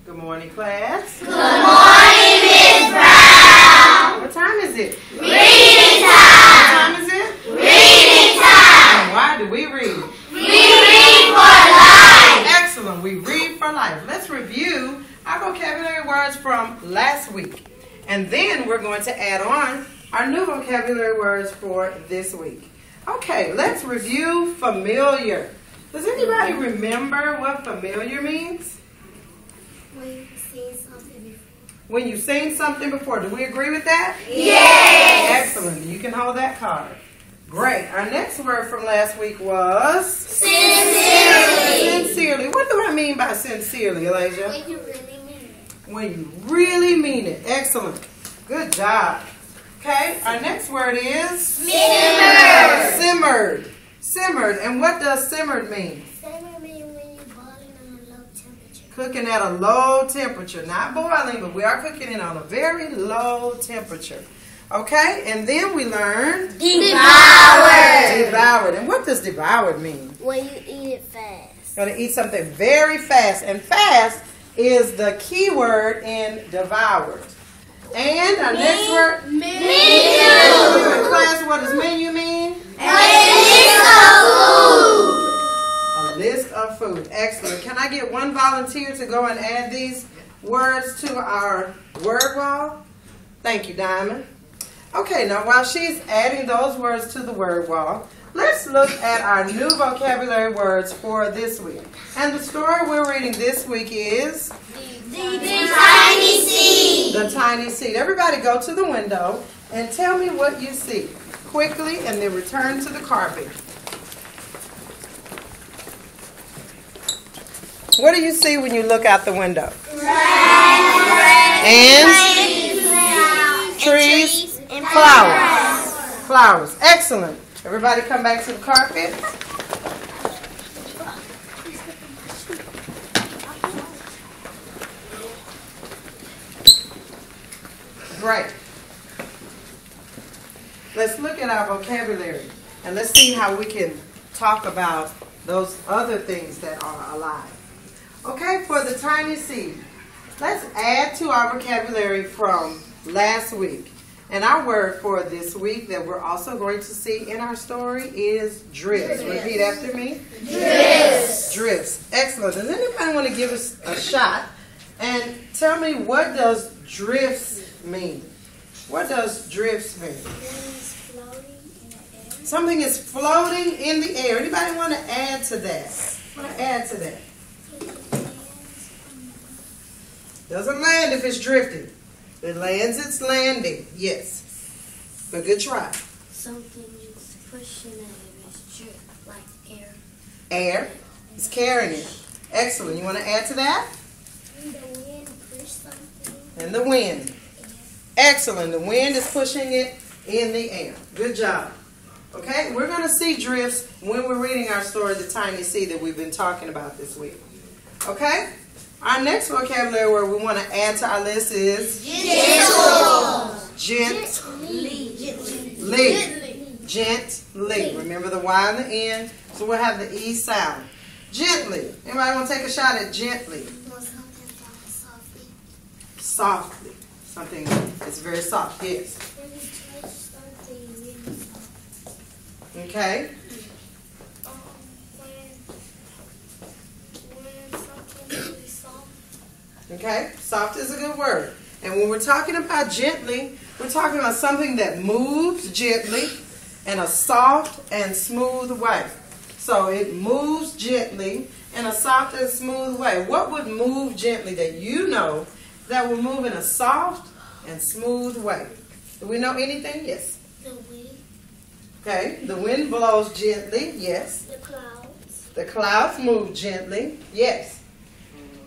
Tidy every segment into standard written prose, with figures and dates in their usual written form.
Good morning, class. Good morning, Miss Brown. What time is it? Reading What time. time is it? Reading time. And why do we read? We read for life. Excellent. We read for life. Let's review our vocabulary words from last week. And then we're going to add on our new vocabulary words for this week. Okay, let's review familiar. Does anybody remember what familiar means? When you've seen something before. When you've seen something before. Do we agree with that? Yes. Excellent. You can hold that card. Great. Our next word from last week was? Sincerely. Sincerely. What do I mean by sincerely, Elijah? When you really mean it. When you really mean it. Excellent. Good job. Okay. Our next word is? Simmered. Simmered. Simmered. And what does simmered mean? Simmer means when you're boiling on a low temperature. Cooking at a low temperature. Not boiling, but we are cooking it on a very low temperature. Okay, and then we learned Devoured. devoured. And what does devoured mean? When you eat it fast. Going to eat something very fast. And fast is the key word in devoured. And our next word? Menu. Class, what does menu mean? A list of food. A list of food. Excellent. Can I get one volunteer to go and add these words to our word wall? Thank you, Diamond. Okay, now while she's adding those words to the word wall, let's look at our new vocabulary words for this week. And the story we're reading this week is? The tiny seed. The Tiny Seed. Everybody go to the window and tell me what you see. Quickly, and then return to the carpet. What do you see when you look out the window? And? Trees. And Flowers. Flowers. Excellent. Everybody come back to the carpet. Great. Let's look at our vocabulary and let's see how we can talk about those other things that are alive. Okay, for the tiny seed, let's add to our vocabulary from last week. And our word for this week that we're also going to see in our story is drifts. Repeat after me. Drifts. Drifts. Excellent. Does anybody want to give us a shot and tell me, what does drifts mean? What does drifts mean? Something is floating in the air. Anybody want to add to that? Want to add to that? Doesn't land if it's drifting. It lands, it's landing. Yes. But good try. Something is pushing it and it's drip, like air. Air is carrying it. Excellent. You want to add to that? And the wind push something. And the wind. Excellent. The wind is pushing it in the air. Good job. Okay, we're going to see drifts when we're reading our story, The Tiny Seed, that we've been talking about this week. Okay? Our next vocabulary word we want to add to our list is Gentle. Gently. Gently. Remember the Y on the end, so we'll have the E sound. Gently. Anybody want to take a shot at gently? Something softly. Softly. Something that's very soft. Yes. When you touch something really soft. Okay. When something really soft. Okay. Soft is a good word. And when we're talking about gently, we're talking about something that moves gently in a soft and smooth way. So it moves gently in a soft and smooth way. What would move gently that you know that will move in a soft and smooth way? Do we know anything? Yes. The wind. Okay. The wind blows gently. Yes. The clouds. The clouds move gently. Yes.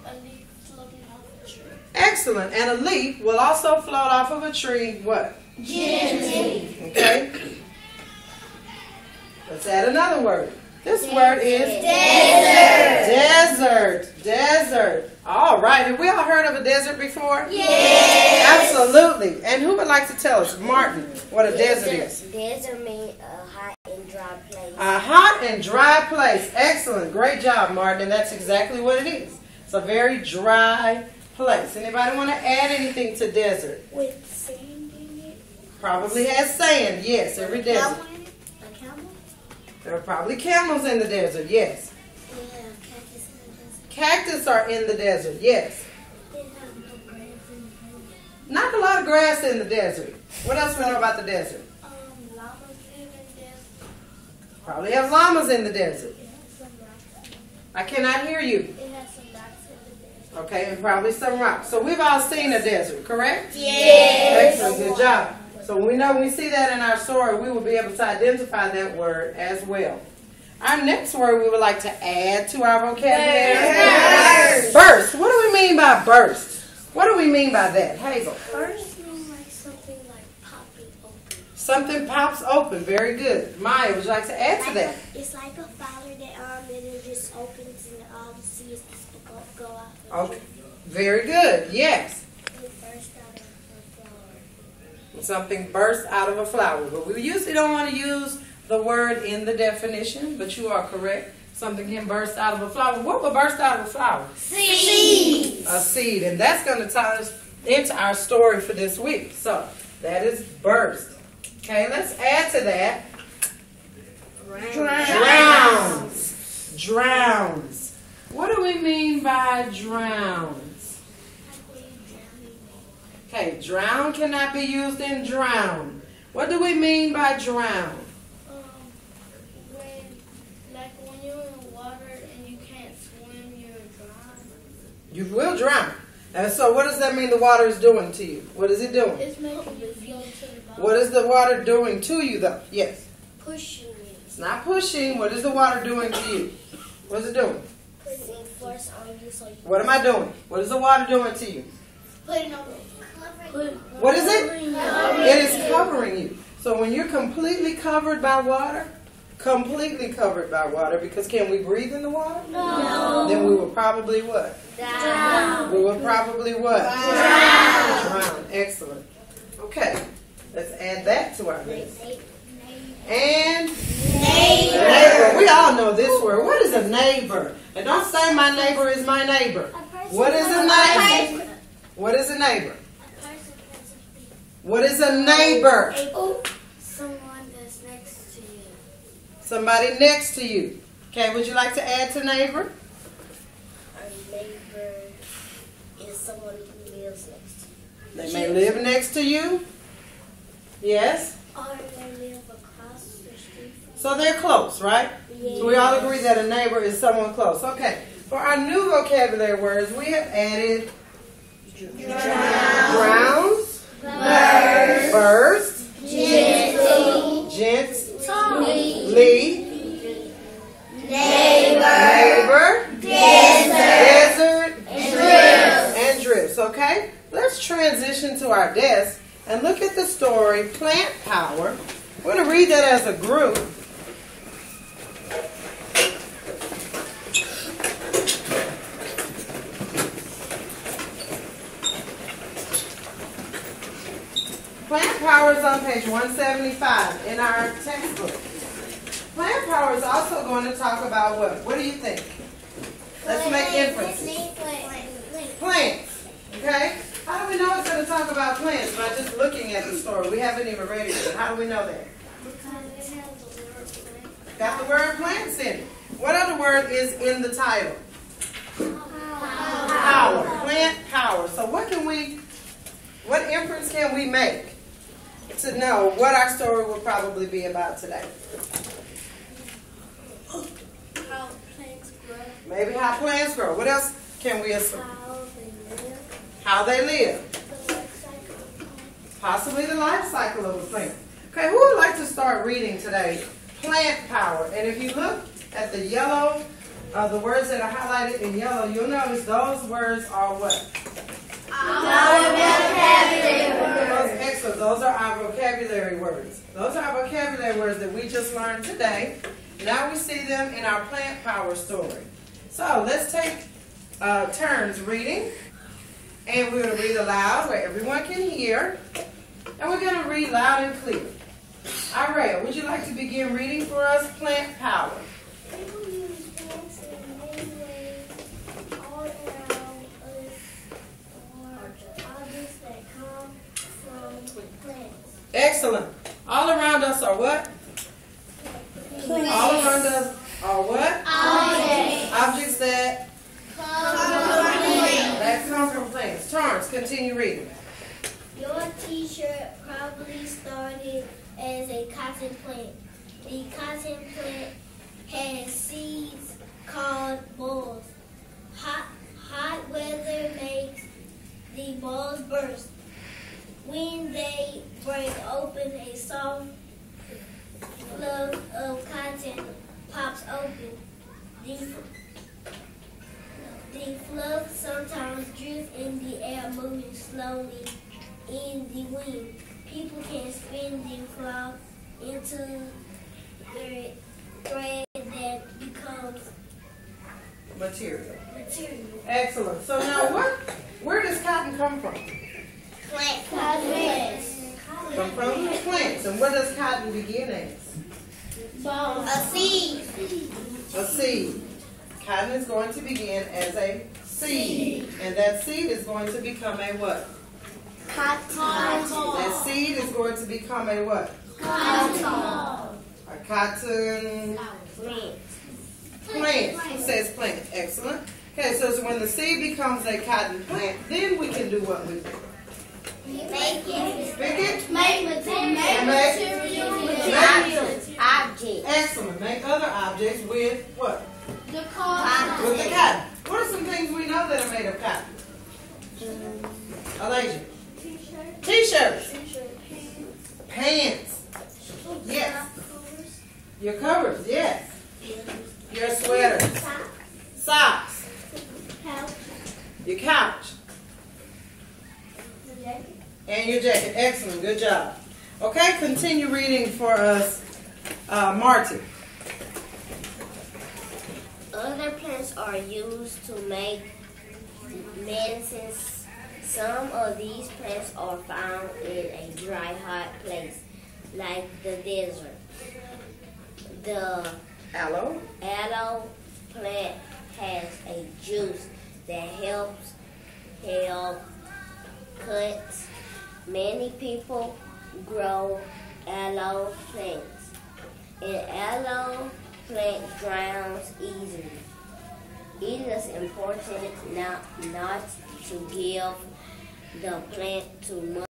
A leaf floating off a tree. Excellent. And a leaf will also float off of a tree. What? Gently. Okay. Let's add another word. This word is Desert. desert. Desert. All right. Have we all heard of a desert before? Yes. Absolutely. And who would like to tell us, Martin, what a desert is? Desert means a hot and dry place. A hot and dry place. Excellent. Great job, Martin. And that's exactly what it is. It's a very dry, place. Anybody want to add anything to desert? With sand in it. Probably has sand, yes, every desert. A camel? There are probably camels in the desert, yes. They have cactus in the desert. Cactus are in the desert, yes. They have no grass in the desert. Not a lot of grass in the desert. What else we know about the desert? Llamas live in the desert. Probably have llamas in the desert. It has some rocks in it. I cannot hear you. It has some rocks in the desert. Okay, and probably some rocks. So we've all seen a desert, correct? Yes. Excellent, good job. So when we see that in our story, we will be able to identify that word as well. Our next word we would like to add to our vocabulary. Burst. What do we mean by burst? What do we mean by that, Hazel? First means like something like popping open. Something pops open. Very good. Maya, would you like to add to that? It's like a flower that and it just opens and all the seeds go out. Okay. Very good. Yes. It burst out of a flower. Something bursts out of a flower. But we usually don't want to use the word in the definition, but you are correct. Something can burst out of a flower. What will burst out of a flower? Seeds. A seed. And that's going to tie us into our story for this week. So that is burst. Okay, let's add to that. Drowns. Drowns. What do we mean by drowns? Okay, drown cannot be used in drown. What do we mean by drown? When you're in water and you can't swim, you're drowned. You will drown. And so what does that mean the water is doing to you? What is it doing? It's making you float to the bottom. What is the water doing to you though? Yes. Pushing you. It's not pushing. What is the water doing to you? What is it doing? Putting force on you so you. What am I doing? What is the water doing to you? Putting on What is it? It is covering you. So when you're completely covered by water, because can we breathe in the water? No. Then we will probably what? Drown. We will probably what? Drown. Excellent. Okay. Let's add that to our list. And neighbor. We all know this word. What is a neighbor? And don't say my neighbor is my neighbor. What is a neighbor? What is a neighbor? What is a neighbor? Someone that's next to you. Somebody next to you. Okay, would you like to add to neighbor? A neighbor is someone who lives next to you. They may live next to you. Yes? Or they live across the street from So they're close, right? you. So we all agree that a neighbor is someone close. Okay. For our new vocabulary words, we have added drowns, burst, gently, neighbor, desert, and drifts. Okay? Let's transition to our desk and look at the story, Plant Power. We're going to read that as a group. Plant Power is on page 175 in our textbook. Plant Power is also going to talk about what? What do you think? Let's make inferences. Plants. Okay? How do we know it's going to talk about plants? By just looking at the story. We haven't even read it yet. How do we know that? Because it has the word plant. Got the word plants in it. What other word is in the title? Power. Plant power. So what inference can we make to know what our story will probably be about today? How plants grow. Maybe how plants grow. What else can we assume? How they live. How they live. The life cycle of plants. Possibly the life cycle of a plant. Okay, who would like to start reading today? Plant power. And if you look at the yellow, the words that are highlighted in yellow, you'll notice those words are what? Excellent. Those are our vocabulary words. Those are our vocabulary words that we just learned today. Now we see them in our plant power story. So let's take turns reading. And we're going to read aloud where everyone can hear. And we're going to read loud and clear. Araya, would you like to begin reading for us Plant Power? People use plants in many ways all around us continue reading. Your t-shirt probably started as a cotton plant. The cotton plant has seeds called balls. Hot weather makes the balls burst. When they break open, a soft fluff of cotton pops open. The fluff sometimes drifts in the air, moving slowly in the wind. People can spin the fluff into thread that becomes Material. material. Excellent. So now where does cotton come from? Plants. Come from plants. And where does cotton begin as? A seed. A seed. Cotton is going to begin as a seed. And that seed is going to become a what? Cotton. That seed is going to become a what? Cotton. A cotton plant. Who says plant? Excellent. Okay, so when the seed becomes a cotton plant, then we can do what we do. Make it. Pick it. Make object. Excellent. Make other objects with what? The cotton. With the cotton. What are some things we know that are made of cotton? Alasia. T-shirts. Pants. Yes. Your covers. Yes. Your sweaters. Socks. Your couch. And your jacket. Excellent. Good job. Okay, continue reading for us, Marty. Other plants are used to make medicines. Some of these plants are found in a dry, hot place, like the desert. The Aloe. aloe plant has a juice that helps cuts. Many people grow aloe plants. An aloe plant drowns easily. It is important not to give the plant too much